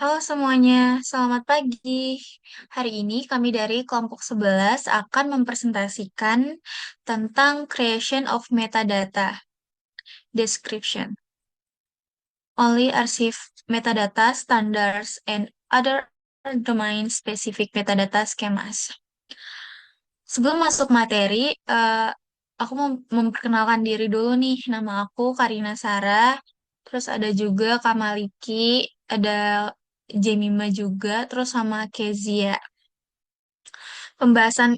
Halo semuanya, selamat pagi. Hari ini kami dari kelompok 11 akan mempresentasikan tentang creation of metadata description, only archive metadata standards and other domain-specific metadata schemas. Sebelum masuk materi, aku mau memperkenalkan diri dulu nih. Nama aku Karina Sarah, terus ada juga Kamaliki, ada Jemima juga, terus sama Kezia. Pembahasan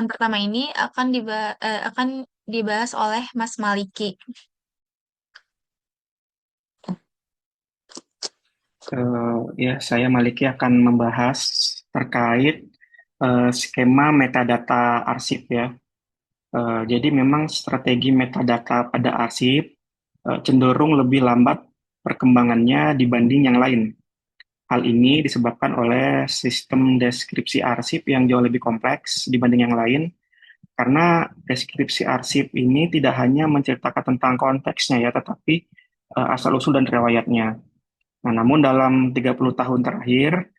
pertama ini akan dibahas oleh Mas Maliki. Ya, saya Maliki akan membahas terkait skema metadata arsip ya. Jadi memang strategi metadata pada arsip cenderung lebih lambat perkembangannya dibanding yang lain. Hal ini disebabkan oleh sistem deskripsi arsip yang jauh lebih kompleks dibanding yang lain, karena deskripsi arsip ini tidak hanya menceritakan tentang konteksnya ya, tetapi asal-usul dan riwayatnya. Nah, namun dalam 30 tahun terakhir,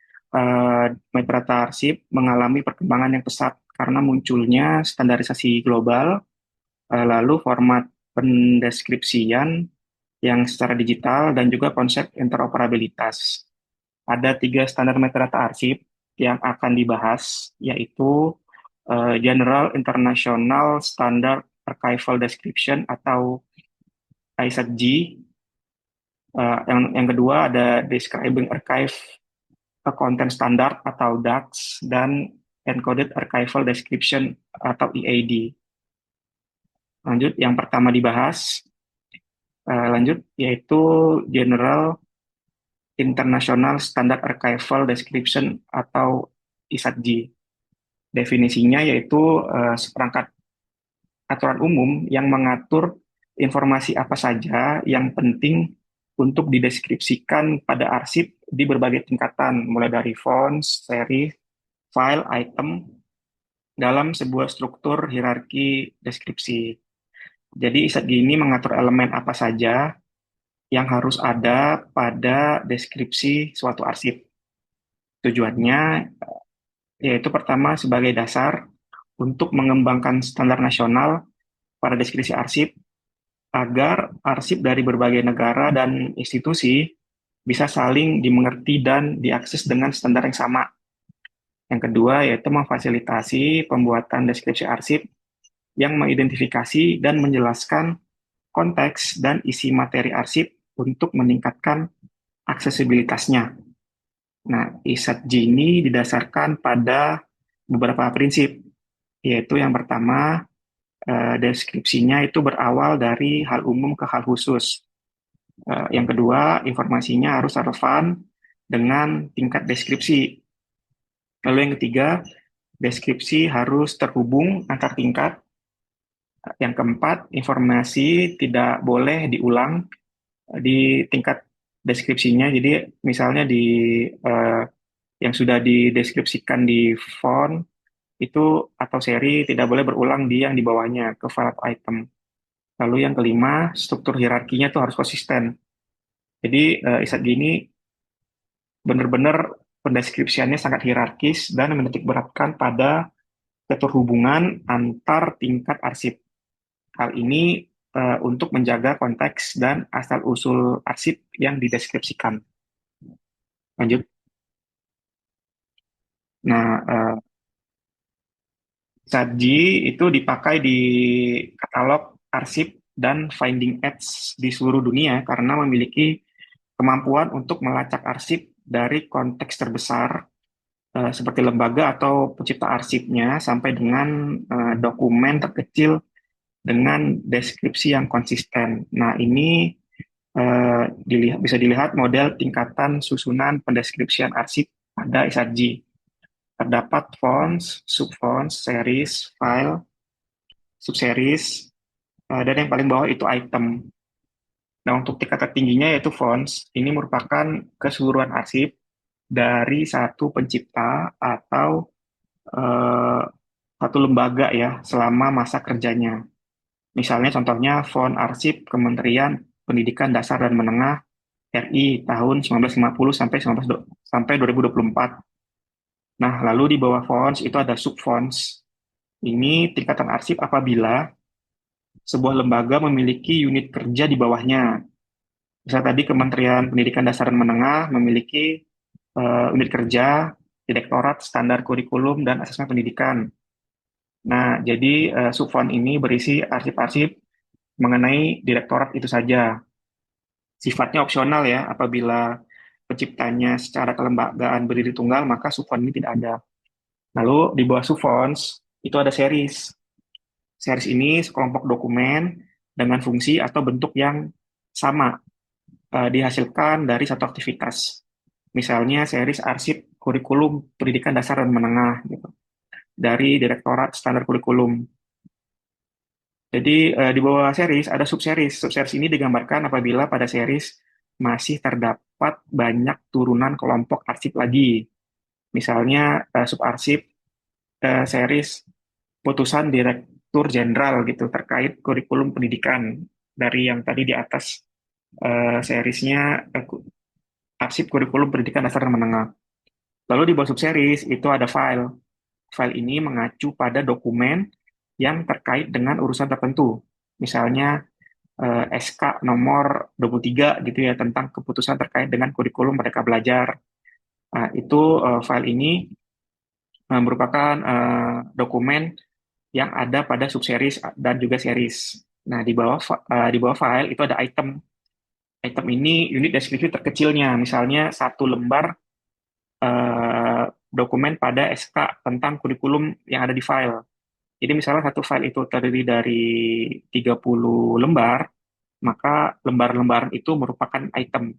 metadata arsip mengalami perkembangan yang pesat karena munculnya standarisasi global, lalu format pendeskripsian yang secara digital, dan juga konsep interoperabilitas. Ada tiga standar metadata arsip yang akan dibahas, yaitu General International Standard Archival Description atau ISAG. Yang kedua ada Describing Archive Content Standard atau DAX, dan Encoded Archival Description atau EAD. Lanjut, yang pertama dibahas, lanjut, yaitu General International Standard Archival Description atau ISAG. Definisinya yaitu seperangkat aturan umum yang mengatur informasi apa saja yang penting untuk dideskripsikan pada arsip di berbagai tingkatan, mulai dari fonts, seri, file, item, dalam sebuah struktur hierarki deskripsi. Jadi ISAG ini mengatur elemen apa saja yang harus ada pada deskripsi suatu arsip. Tujuannya yaitu pertama sebagai dasar untuk mengembangkan standar nasional pada deskripsi arsip agar arsip dari berbagai negara dan institusi bisa saling dimengerti dan diakses dengan standar yang sama. Yang kedua yaitu memfasilitasi pembuatan deskripsi arsip yang mengidentifikasi dan menjelaskan konteks dan isi materi arsip untuk meningkatkan aksesibilitasnya. Nah, ISAT-J ini didasarkan pada beberapa prinsip, yaitu yang pertama, deskripsinya itu berawal dari hal umum ke hal khusus. Yang kedua, informasinya harus relevan dengan tingkat deskripsi. Lalu yang ketiga, deskripsi harus terhubung antar tingkat. Yang keempat, informasi tidak boleh diulang di tingkat deskripsinya. Jadi misalnya eh, yang sudah dideskripsikan di font itu atau seri tidak boleh berulang di yang di bawahnya ke file atau item. Lalu yang kelima, struktur hierarkinya itu harus konsisten. Jadi ISAG ini benar-benar pendeskripsiannya sangat hierarkis dan menitik beratkan pada keterhubungan antar tingkat arsip. Hal ini untuk menjaga konteks dan asal-usul arsip yang dideskripsikan. Lanjut. Nah, Saji itu dipakai di katalog arsip dan finding aids di seluruh dunia karena memiliki kemampuan untuk melacak arsip dari konteks terbesar seperti lembaga atau pencipta arsipnya sampai dengan dokumen terkecil dengan deskripsi yang konsisten. Nah, ini bisa dilihat model tingkatan susunan pendeskripsian arsip pada ISAG. Terdapat fonts, subfonts, series, file, subseries, dan yang paling bawah itu item. Nah, untuk tingkat tertingginya yaitu fonts, ini merupakan keseluruhan arsip dari satu pencipta atau eh, satu lembaga ya selama masa kerjanya. Misalnya contohnya font arsip Kementerian Pendidikan Dasar dan Menengah RI tahun 1950 sampai 2024. Nah, lalu di bawah fonts itu ada subfonts. Ini tingkatan arsip apabila sebuah lembaga memiliki unit kerja di bawahnya. Misal tadi Kementerian Pendidikan Dasar dan Menengah memiliki unit kerja, Direktorat Standar Kurikulum dan Asesmen Pendidikan. Nah, jadi subfont ini berisi arsip-arsip mengenai direktorat itu saja. Sifatnya opsional ya, apabila penciptanya secara kelembagaan berdiri tunggal, maka subfont ini tidak ada. Lalu di bawah subfonts itu ada series. Series ini sekelompok dokumen dengan fungsi atau bentuk yang sama dihasilkan dari satu aktivitas. Misalnya series arsip kurikulum pendidikan dasar dan menengah gitu, dari Direktorat Standar Kurikulum. Jadi di bawah series ada subseries. Subseries ini digambarkan apabila pada series masih terdapat banyak turunan kelompok arsip lagi. Misalnya subarsip series putusan Direktur Jenderal gitu terkait kurikulum pendidikan dari yang tadi di atas seriesnya arsip kurikulum pendidikan dasar dan menengah. Lalu di bawah subseries itu ada file. File ini mengacu pada dokumen yang terkait dengan urusan tertentu. Misalnya SK nomor 23 gitu ya tentang keputusan terkait dengan kurikulum Merdeka Belajar. Nah, itu file ini merupakan dokumen yang ada pada subseries dan juga series. Nah, di bawah file itu ada item. Item ini unit deskripsi terkecilnya, misalnya satu lembar dokumen pada SK tentang kurikulum yang ada di file. Jadi misalnya satu file itu terdiri dari 30 lembar, maka lembar-lembaran itu merupakan item.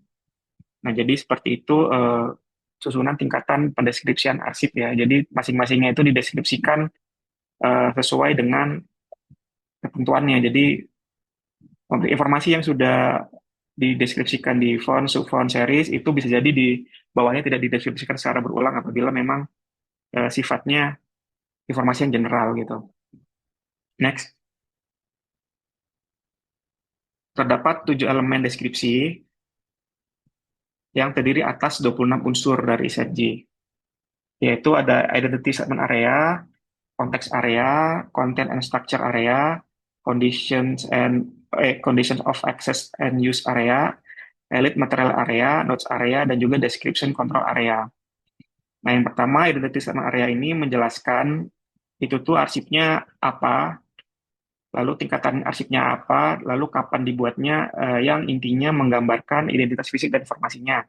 Nah, jadi seperti itu susunan tingkatan pendeskripsian arsip ya. Jadi masing-masingnya itu dideskripsikan sesuai dengan ketentuannya. Jadi untuk informasi yang sudah dideskripsikan di font, subfont, series itu bisa jadi di bawahnya tidak dideskripsikan secara berulang apabila memang sifatnya informasi yang general gitu. Next, terdapat 7 elemen deskripsi yang terdiri atas 26 unsur dari set J, yaitu ada identity statement area, context area, content and structure area, conditions of access and use area, elite material area, notes area, dan juga description control area. Nah, yang pertama, identity statement area ini menjelaskan itu tuh arsipnya apa, lalu tingkatan arsipnya apa, lalu kapan dibuatnya, yang intinya menggambarkan identitas fisik dan informasinya.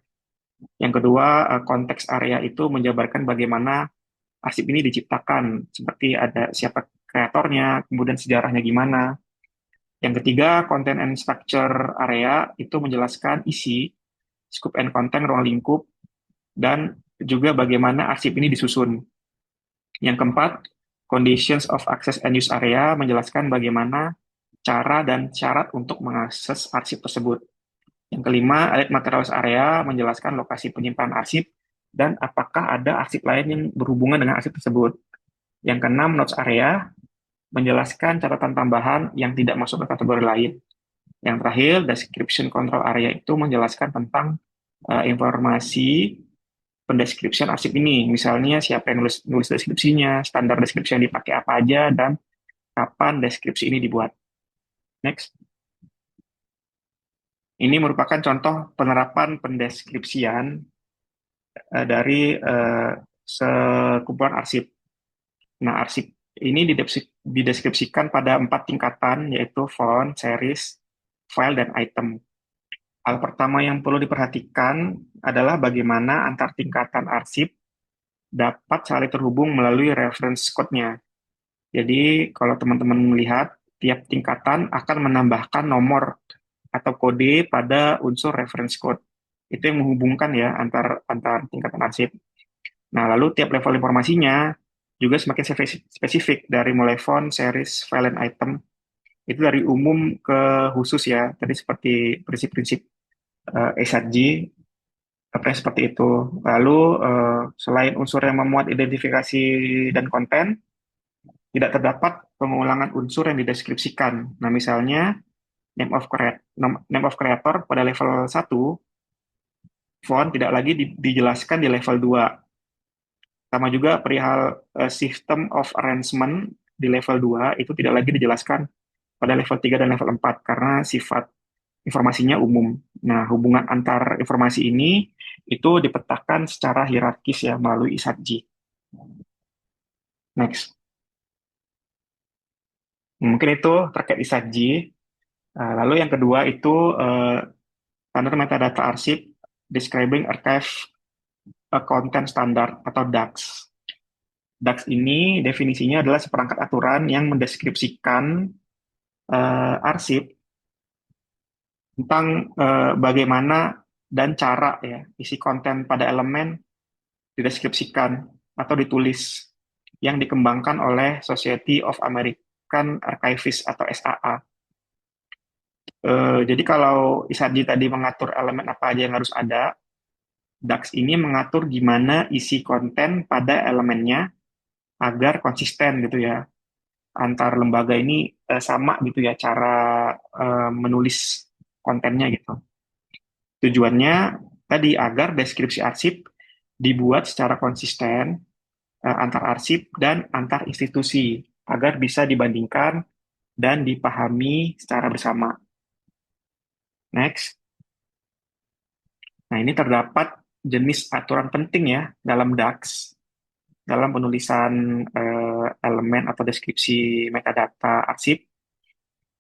Yang kedua, konteks area itu menjabarkan bagaimana arsip ini diciptakan, seperti ada siapa kreatornya, kemudian sejarahnya gimana. Yang ketiga, content and structure area itu menjelaskan isi, scope and content ruang lingkup, dan juga bagaimana arsip ini disusun. Yang keempat, conditions of access and use area menjelaskan bagaimana cara dan syarat untuk mengakses arsip tersebut. Yang kelima, elite materials area menjelaskan lokasi penyimpanan arsip dan apakah ada arsip lain yang berhubungan dengan arsip tersebut. Yang keenam, notes area menjelaskan catatan tambahan yang tidak masuk ke kategori lain. Yang terakhir, description control area itu menjelaskan tentang informasi pendeskripsian arsip ini. Misalnya siapa yang nulis deskripsinya, standar deskripsi yang dipakai apa aja, dan kapan deskripsi ini dibuat. Next. Ini merupakan contoh penerapan pendeskripsian dari sekumpulan arsip. Nah, arsip ini dideskripsikan pada 4 tingkatan, yaitu font, series, file, dan item. Hal pertama yang perlu diperhatikan adalah bagaimana antar tingkatan arsip dapat saling terhubung melalui reference code-nya. Jadi, kalau teman-teman melihat, tiap tingkatan akan menambahkan nomor atau kode pada unsur reference code. Itu yang menghubungkan ya antar tingkatan arsip. Nah, lalu tiap level informasinya juga semakin spesifik dari mulai font, series, file, dan item. Itu dari umum ke khusus ya. Tadi seperti prinsip-prinsip SRG, apa seperti itu. Lalu selain unsur yang memuat identifikasi dan konten, tidak terdapat pengulangan unsur yang dideskripsikan. Nah, misalnya name of creator pada level 1 font tidak lagi dijelaskan di level 2. Sama juga perihal system of arrangement di level 2 itu tidak lagi dijelaskan pada level 3 dan level 4 karena sifat informasinya umum. Nah, hubungan antar informasi ini itu dipetakan secara hierarkis ya melalui ISATG. Next. Mungkin itu terkait ISATG. Lalu yang kedua itu standar metadata arsip describing archive content standard atau DAX. DAX ini definisinya adalah seperangkat aturan yang mendeskripsikan arsip tentang bagaimana dan cara ya isi konten pada elemen dideskripsikan atau ditulis yang dikembangkan oleh Society of American Archivists atau SAA. Jadi kalau Isadi tadi mengatur elemen apa aja yang harus ada, DAX ini mengatur gimana isi konten pada elemennya agar konsisten gitu ya antar lembaga ini sama gitu ya cara menulis kontennya gitu. Tujuannya tadi agar deskripsi arsip dibuat secara konsisten antar arsip dan antar institusi agar bisa dibandingkan dan dipahami secara bersama. Next. Nah, ini terdapat jenis aturan penting ya dalam DAX dalam penulisan elemen atau deskripsi metadata arsip.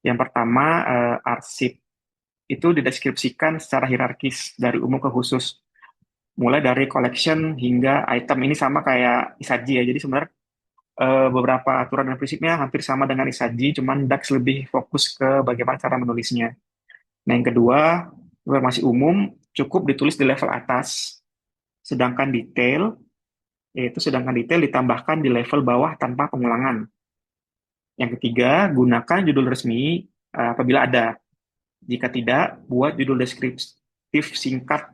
Yang pertama, arsip itu dideskripsikan secara hierarkis dari umum ke khusus. Mulai dari collection hingga item. Ini sama kayak ISAGI ya. Jadi sebenarnya beberapa aturan dan prinsipnya hampir sama dengan ISAGI, cuman DAX lebih fokus ke bagaimana cara menulisnya. Nah, yang kedua, informasi umum cukup ditulis di level atas, sedangkan detail ditambahkan di level bawah tanpa pengulangan. Yang ketiga, gunakan judul resmi apabila ada. Jika tidak, buat judul deskriptif singkat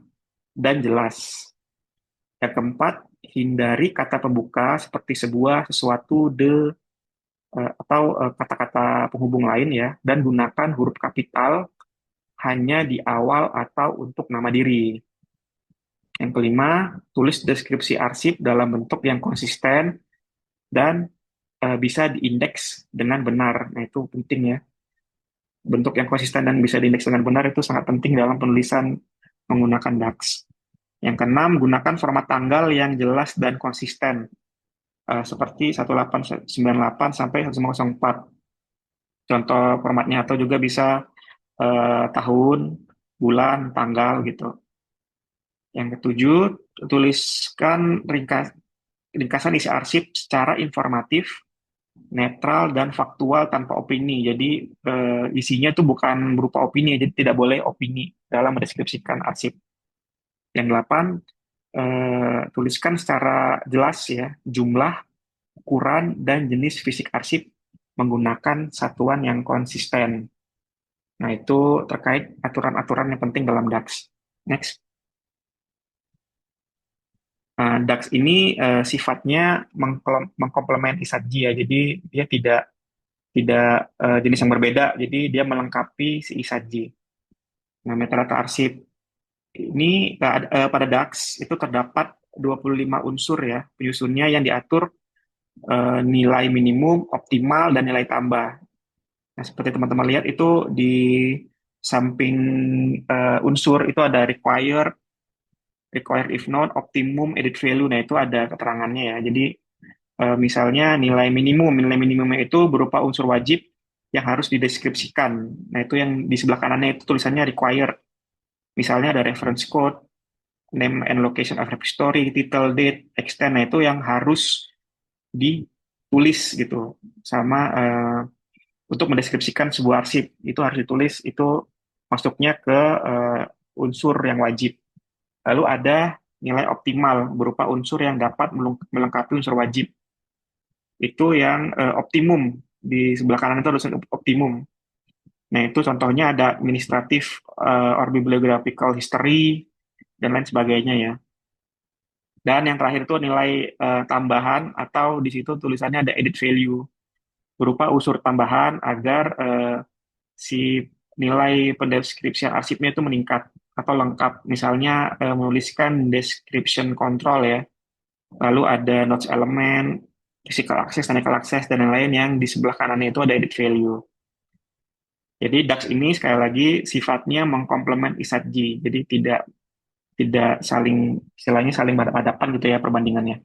dan jelas. Yang keempat, hindari kata pembuka seperti sebuah, sesuatu, atau kata-kata penghubung lain ya, dan gunakan huruf kapital hanya di awal atau untuk nama diri. Yang kelima, tulis deskripsi arsip dalam bentuk yang konsisten dan bisa diindeks dengan benar. Nah, itu penting ya. Bentuk yang konsisten dan bisa diindeks dengan benar itu sangat penting dalam penulisan menggunakan DAX. Yang keenam, gunakan format tanggal yang jelas dan konsisten, seperti 1898 sampai 1904. Contoh formatnya atau juga bisa tahun, bulan, tanggal gitu. Yang ketujuh, tuliskan ringkasan isi arsip secara informatif, netral, dan faktual tanpa opini. Jadi isinya itu bukan berupa opini, jadi tidak boleh opini dalam mendeskripsikan arsip. Yang delapan, tuliskan secara jelas ya jumlah, ukuran, dan jenis fisik arsip menggunakan satuan yang konsisten. Nah, itu terkait aturan-aturan yang penting dalam DAX. Next. DAX ini sifatnya mengkomplement ISAGI ya, jadi dia tidak tidak jenis yang berbeda, jadi dia melengkapi si ISAGI. Nah, metadata arsip ini pada DAX itu terdapat 25 unsur ya penyusunnya yang diatur nilai minimum, optimal, dan nilai tambah. Nah, seperti teman-teman lihat itu di samping unsur itu ada required if not, optimum, edit value. Nah, itu ada keterangannya ya. Jadi misalnya nilai minimumnya itu berupa unsur wajib yang harus dideskripsikan. Nah, itu yang di sebelah kanannya itu tulisannya required. Misalnya ada reference code, name and location of repository, title, date, extent. Nah, itu yang harus ditulis gitu. Sama untuk mendeskripsikan sebuah arsip, itu harus ditulis, itu masuknya ke unsur yang wajib. Lalu ada nilai optimal berupa unsur yang dapat melengkapi unsur wajib. Itu yang optimum. Di sebelah kanan itu ada optimum. Nah, itu contohnya ada administratif or bibliographical history dan lain sebagainya ya. Dan yang terakhir itu nilai tambahan atau di situ tulisannya ada edit value berupa unsur tambahan agar si nilai pendeskripsian arsipnya itu meningkat. atau lengkap. Misalnya menuliskan description control ya, lalu ada notes element, physical access, technical access, dan lain-lain yang di sebelah kanannya itu ada edit value. Jadi DAX ini sekali lagi sifatnya mengkomplement ISATG, jadi tidak tidak saling istilahnya saling berhadapan gitu ya perbandingannya.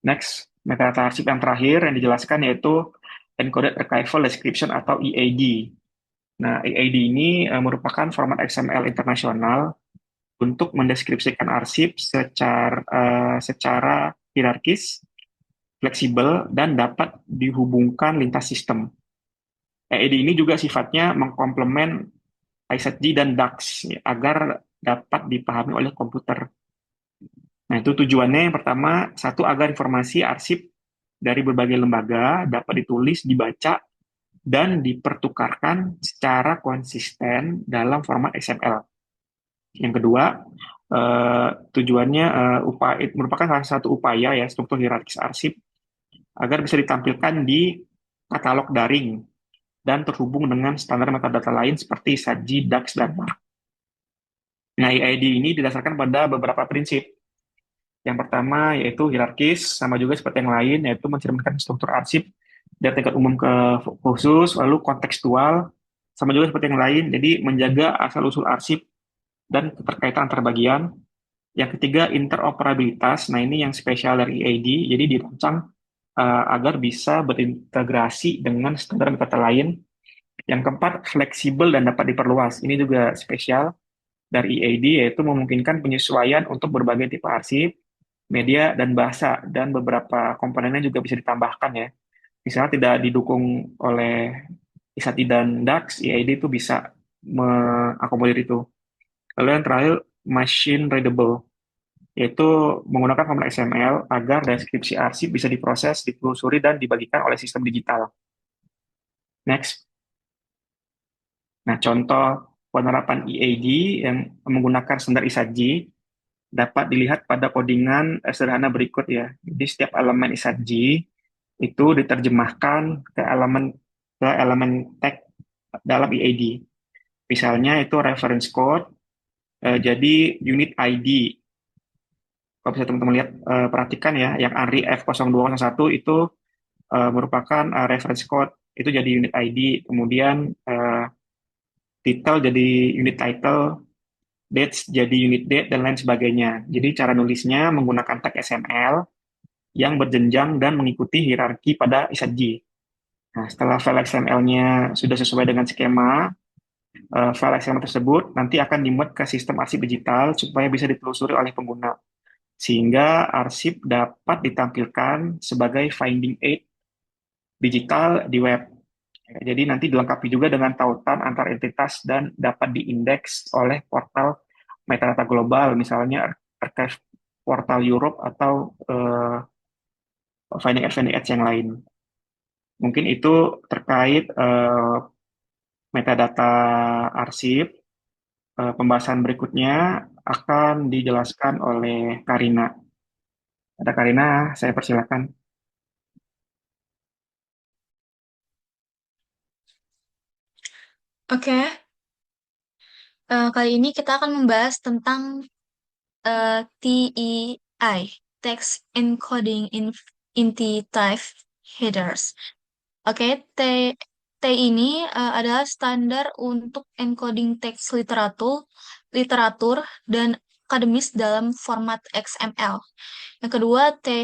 Next, metadata arsip yang terakhir yang dijelaskan yaitu Encoded Archival Description atau EAD. Nah, EAD ini merupakan format XML internasional untuk mendeskripsikan arsip secara hierarkis, fleksibel, dan dapat dihubungkan lintas sistem. EAD ini juga sifatnya mengkomplement ISATG dan DAX agar dapat dipahami oleh komputer. Nah, itu tujuannya yang pertama, satu agar informasi arsip dari berbagai lembaga dapat ditulis, dibaca, dan dipertukarkan secara konsisten dalam format XML. Yang kedua, tujuannya merupakan salah satu upaya ya struktur hierarkis arsip agar bisa ditampilkan di katalog daring dan terhubung dengan standar metadata lain seperti SATG, DAX, dan MARC. Nah, EID ini didasarkan pada beberapa prinsip. Yang pertama yaitu hierarkis, sama juga seperti yang lain, yaitu mencerminkan struktur arsip dari tingkat umum ke khusus, lalu kontekstual, sama juga seperti yang lain, jadi menjaga asal-usul arsip dan keterkaitan antar bagian. Yang ketiga, interoperabilitas. Nah, ini yang spesial dari EID, jadi dirancang agar bisa berintegrasi dengan standar metadata lain. Yang keempat, fleksibel dan dapat diperluas. Ini juga spesial dari EID, yaitu memungkinkan penyesuaian untuk berbagai tipe arsip, media, dan bahasa, dan beberapa komponennya juga bisa ditambahkan ya. Misalnya tidak didukung oleh ISATI dan DAX, EID itu bisa mengakomodir itu. Lalu yang terakhir, machine readable, yaitu menggunakan format XML agar deskripsi arsip bisa diproses, ditelusuri, dan dibagikan oleh sistem digital. Next. Nah, contoh penerapan EAD yang menggunakan standar ISATG dapat dilihat pada codingan sederhana berikut ya. Jadi setiap elemen ISATG itu diterjemahkan ke elemen tag dalam EAD. Misalnya itu reference code, jadi unit ID. Kalau bisa teman-teman lihat, perhatikan ya, yang ANRI F0201 itu merupakan reference code, itu jadi unit ID. Kemudian title jadi unit title, dates jadi unit date, dan lain sebagainya. Jadi cara nulisnya menggunakan tag XML yang berjenjang dan mengikuti hierarki pada ISATG. Nah, setelah file XML-nya sudah sesuai dengan skema, file XML tersebut nanti akan dimuat ke sistem arsip digital supaya bisa ditelusuri oleh pengguna. Sehingga arsip dapat ditampilkan sebagai finding aid digital di web. Jadi nanti dilengkapi juga dengan tautan antar entitas dan dapat diindeks oleh portal metadata global, misalnya Archive portal Europe atau Finding Aids yang lain. Mungkin itu terkait metadata arsip. Pembahasan berikutnya akan dijelaskan oleh Karina. Ada Karina, saya persilakan. Oke, kali ini kita akan membahas tentang TEI, Text Encoding Entity Headers. Oke, T ini adalah standar untuk encoding teks literatur dan akademis dalam format XML. Yang kedua, T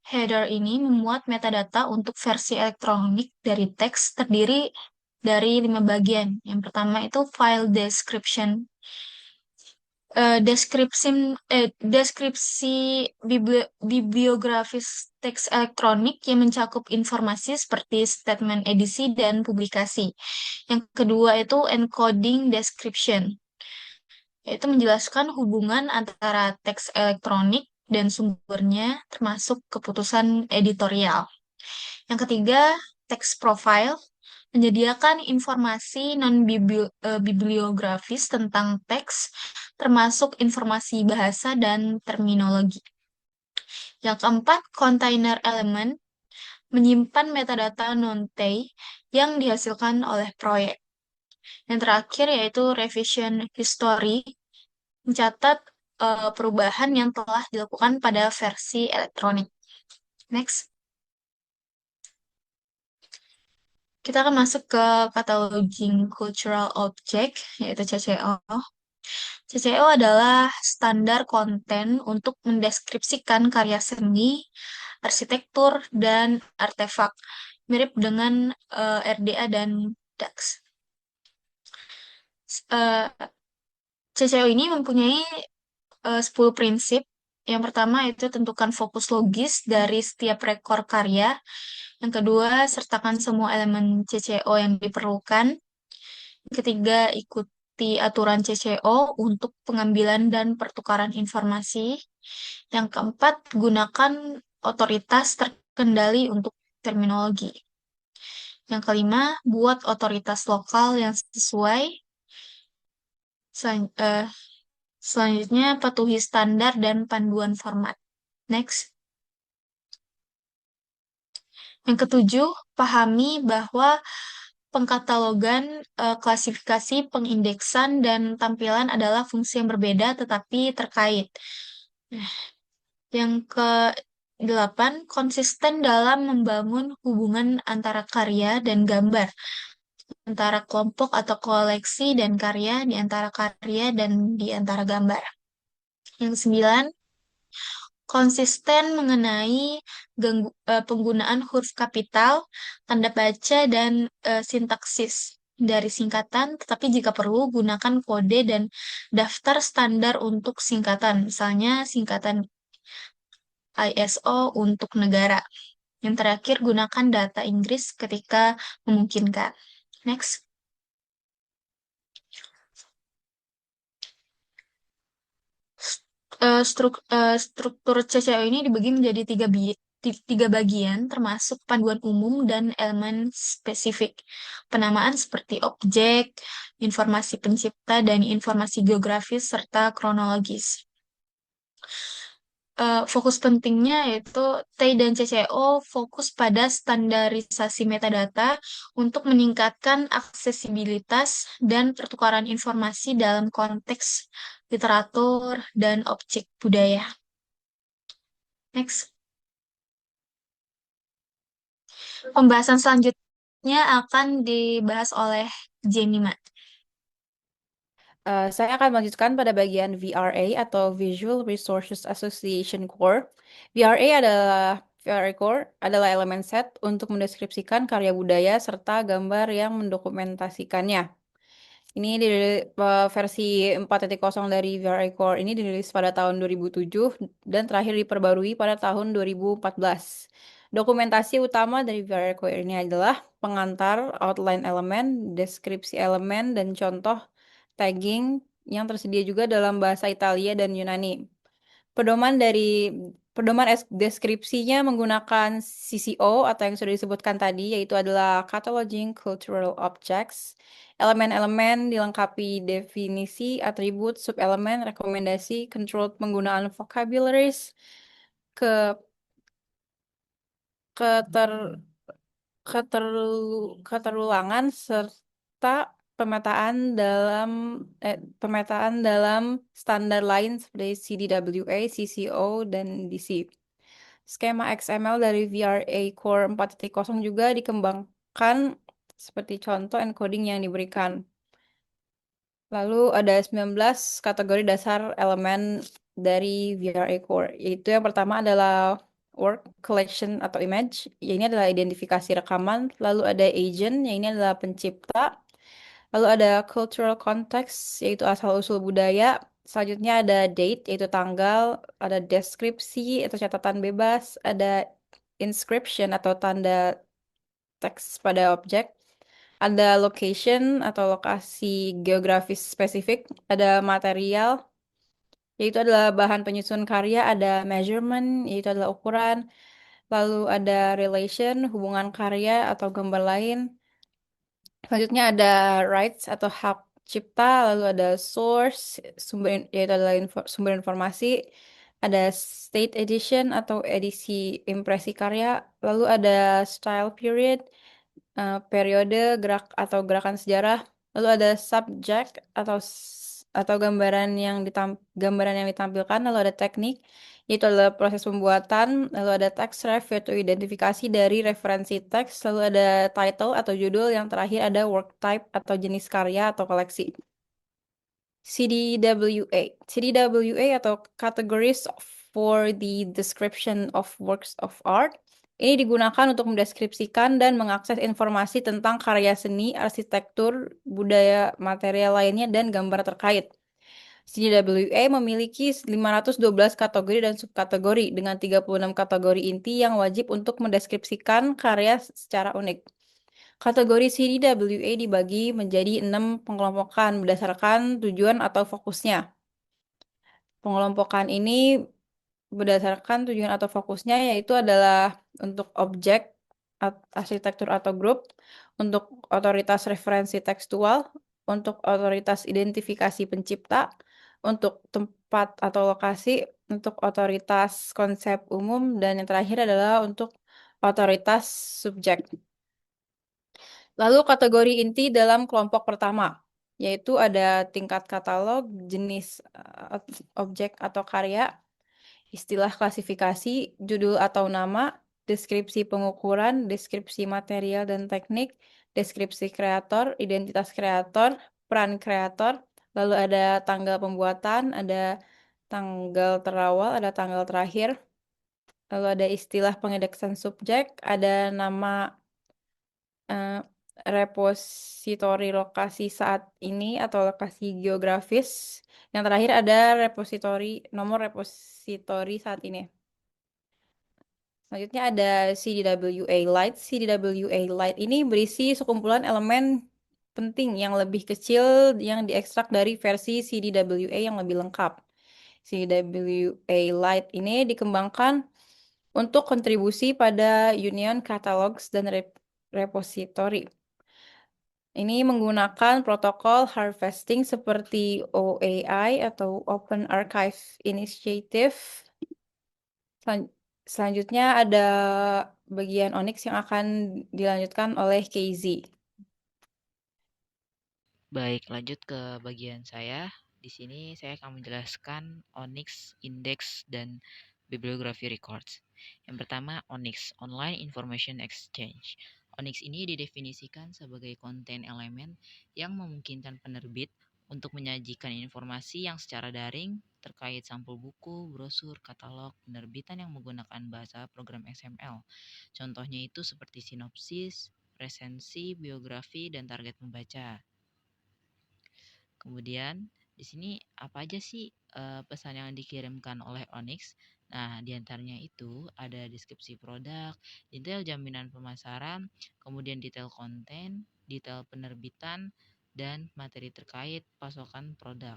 header ini memuat metadata untuk versi elektronik dari teks terdiri dari 5 bagian. Yang pertama itu file description, deskripsi bibliografis teks elektronik yang mencakup informasi seperti statement edisi dan publikasi. Yang kedua itu encoding description, yaitu menjelaskan hubungan antara teks elektronik dan sumbernya termasuk keputusan editorial. Yang ketiga, text profile menyediakan informasi non-bibliografis tentang teks, termasuk informasi bahasa dan terminologi. Yang keempat, container element menyimpan metadata non-TEI yang dihasilkan oleh proyek. Yang terakhir yaitu revision history, mencatat perubahan yang telah dilakukan pada versi elektronik. Next, kita akan masuk ke cataloging cultural object, yaitu CCO. CCO adalah standar konten untuk mendeskripsikan karya seni, arsitektur, dan artefak, mirip dengan RDA dan DAX. CCO ini mempunyai 10 prinsip. Yang pertama itu tentukan fokus logis dari setiap rekor karya. Yang kedua, sertakan semua elemen CCO yang diperlukan. Yang ketiga, ikuti aturan CCO untuk pengambilan dan pertukaran informasi. Yang keempat, gunakan otoritas terkendali untuk terminologi. Yang kelima, buat otoritas lokal yang sesuai. Selan- eh, Selanjutnya, patuhi standar dan panduan format. Next. Yang ketujuh, pahami bahwa pengkatalogan, klasifikasi, pengindeksan, dan tampilan adalah fungsi yang berbeda tetapi terkait. Yang ke-8, konsisten dalam membangun hubungan antara karya dan gambar, antara kelompok atau koleksi dan karya, di antara karya dan di antara gambar. Yang ke-9, konsisten mengenai penggunaan huruf kapital, tanda baca, dan sintaksis dari singkatan, tetapi jika perlu gunakan kode dan daftar standar untuk singkatan, misalnya singkatan ISO untuk negara. Yang terakhir, gunakan data Inggris ketika memungkinkan. Next. Struktur CCO ini dibagi menjadi tiga bagian, termasuk panduan umum dan elemen spesifik. Penamaan seperti objek, informasi pencipta, dan informasi geografis, serta kronologis. Fokus pentingnya yaitu T dan CCO fokus pada standarisasi metadata untuk meningkatkan aksesibilitas dan pertukaran informasi dalam konteks literatur dan objek budaya. Next. Pembahasan selanjutnya akan dibahas oleh Jemima. Saya akan melanjutkan pada bagian VRA atau Visual Resources Association Core. VRA Core adalah elemen set untuk mendeskripsikan karya budaya serta gambar yang mendokumentasikannya. Ini di versi 4.0 dari VRA Core ini dirilis pada tahun 2007 dan terakhir diperbarui pada tahun 2014. Dokumentasi utama dari VRA Core ini adalah pengantar, outline elemen, deskripsi elemen, dan contoh tagging yang tersedia juga dalam bahasa Italia dan Yunani. Pedoman dari deskripsinya menggunakan CCO atau yang sudah disebutkan tadi, yaitu adalah Cataloging Cultural Objects. Elemen-elemen dilengkapi definisi, atribut, subelemen, rekomendasi, controlled penggunaan vocabularies, ke keter keterulangan serta pemetaan dalam pemetaan dalam standar lain seperti CDWA, CCO, dan DC. Skema XML dari VRA Core 4.0 juga dikembangkan seperti contoh encoding yang diberikan. Lalu ada 19 kategori dasar elemen dari VRA Core, yaitu yang pertama adalah work collection atau image, ya ini adalah identifikasi rekaman. Lalu ada agent, ya ini adalah pencipta. Lalu ada cultural context, yaitu asal-usul budaya. Selanjutnya ada date, yaitu tanggal. Ada deskripsi atau catatan bebas. Ada inscription atau tanda teks pada objek. Ada location atau lokasi geografis spesifik. Ada material, yaitu adalah bahan penyusun karya. Ada measurement, yaitu adalah ukuran. Lalu ada relation, hubungan karya atau gambar lain. Selanjutnya ada rights atau hak cipta, lalu ada source, yaitu adalah sumber informasi, ada state edition atau edisi impresi karya, lalu ada style period, periode gerak atau gerakan sejarah, lalu ada subject atau gambaran yang ditampilkan, lalu ada teknik, yaitu adalah proses pembuatan, lalu ada text ref, yaitu identifikasi dari referensi teks, lalu ada title atau judul, yang terakhir ada work type atau jenis karya atau koleksi. CDWA atau Categories for the Description of Works of Art. Ini digunakan untuk mendeskripsikan dan mengakses informasi tentang karya seni, arsitektur, budaya, material lainnya, dan gambar terkait. CDWA memiliki 512 kategori dan subkategori dengan 36 kategori inti yang wajib untuk mendeskripsikan karya secara unik. Kategori CDWA dibagi menjadi 6 pengelompokan berdasarkan tujuan atau fokusnya. Pengelompokan ini berdasarkan tujuan atau fokusnya yaitu adalah untuk objek, arsitektur atau grup, untuk otoritas referensi tekstual, untuk otoritas identifikasi pencipta, untuk tempat atau lokasi, untuk otoritas konsep umum, dan yang terakhir adalah untuk otoritas subjek. Lalu kategori inti dalam kelompok pertama, yaitu ada tingkat katalog, jenis objek atau karya, istilah klasifikasi, judul atau nama, deskripsi pengukuran, deskripsi material dan teknik, deskripsi kreator, identitas kreator, peran kreator, lalu ada tanggal pembuatan, ada tanggal terawal, ada tanggal terakhir, lalu ada istilah pengindeksan subjek, ada nama eh, repositori lokasi saat ini atau lokasi geografis. Yang terakhir ada nomor repositori saat ini. Selanjutnya ada CDWA Lite. CDWA Lite ini berisi sekumpulan elemen penting yang lebih kecil yang diekstrak dari versi CDWA yang lebih lengkap. CDWA Lite ini dikembangkan untuk kontribusi pada Union Catalogs dan repository. Ini menggunakan protokol harvesting seperti OAI atau Open Archive Initiative. Selanjutnya ada bagian Onyx yang akan dilanjutkan oleh KZ. Baik, lanjut ke bagian saya. Di sini saya akan menjelaskan Onyx, Index, dan Bibliography Records. Yang pertama, Onyx, Online Information Exchange. Onyx ini didefinisikan sebagai konten elemen yang memungkinkan penerbit untuk menyajikan informasi yang secara daring terkait sampul buku, brosur, katalog, penerbitan yang menggunakan bahasa program XML. Contohnya itu seperti sinopsis, resensi, biografi, dan target membaca. Kemudian di sini apa aja sih pesan yang dikirimkan oleh Onyx? Nah, diantaranya itu ada deskripsi produk, detail jaminan pemasaran, kemudian detail konten, detail penerbitan, dan materi terkait pasokan produk.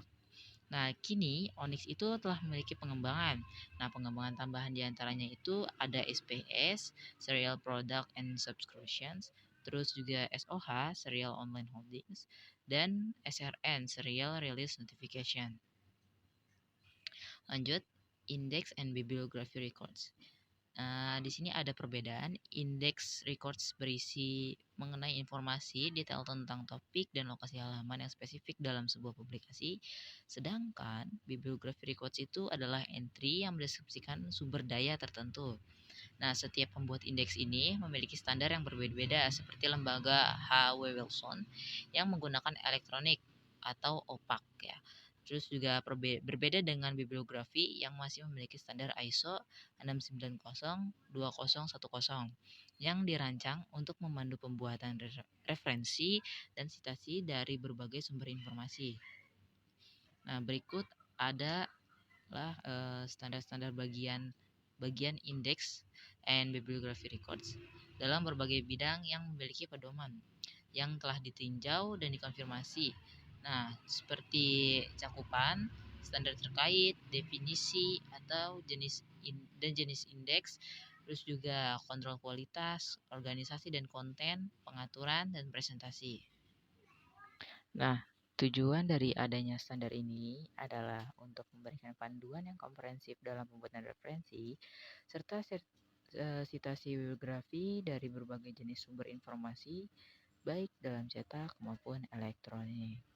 Nah, kini Onyx itu telah memiliki pengembangan. Nah, pengembangan tambahan diantaranya itu ada SPS, Serial Product and Subscriptions, terus juga SOH, Serial Online Holdings, dan SRN, Serial Release Notification. Lanjut, Index and Bibliography Records. Di sini ada perbedaan. Index records berisi mengenai informasi detail tentang topik dan lokasi halaman yang spesifik dalam sebuah publikasi. Sedangkan bibliography records itu adalah entry yang mendeskripsikan sumber daya tertentu. Nah, setiap pembuat indeks ini memiliki standar yang berbeda-beda seperti lembaga H.W. Wilson yang menggunakan elektronik atau opak ya. Terus juga berbeda dengan bibliografi yang masih memiliki standar ISO 690-2010 yang dirancang untuk memandu pembuatan referensi dan citasi dari berbagai sumber informasi. Nah, berikut adalah standar-standar bagian index and bibliography records dalam berbagai bidang yang memiliki pedoman yang telah ditinjau dan dikonfirmasi. Nah, seperti cakupan, standar terkait, definisi atau jenis indeks, terus juga kontrol kualitas, organisasi dan konten, pengaturan dan presentasi. Nah, tujuan dari adanya standar ini adalah untuk memberikan panduan yang komprehensif dalam pembuatan referensi serta citasi bibliografi dari berbagai jenis sumber informasi baik dalam cetak maupun elektronik.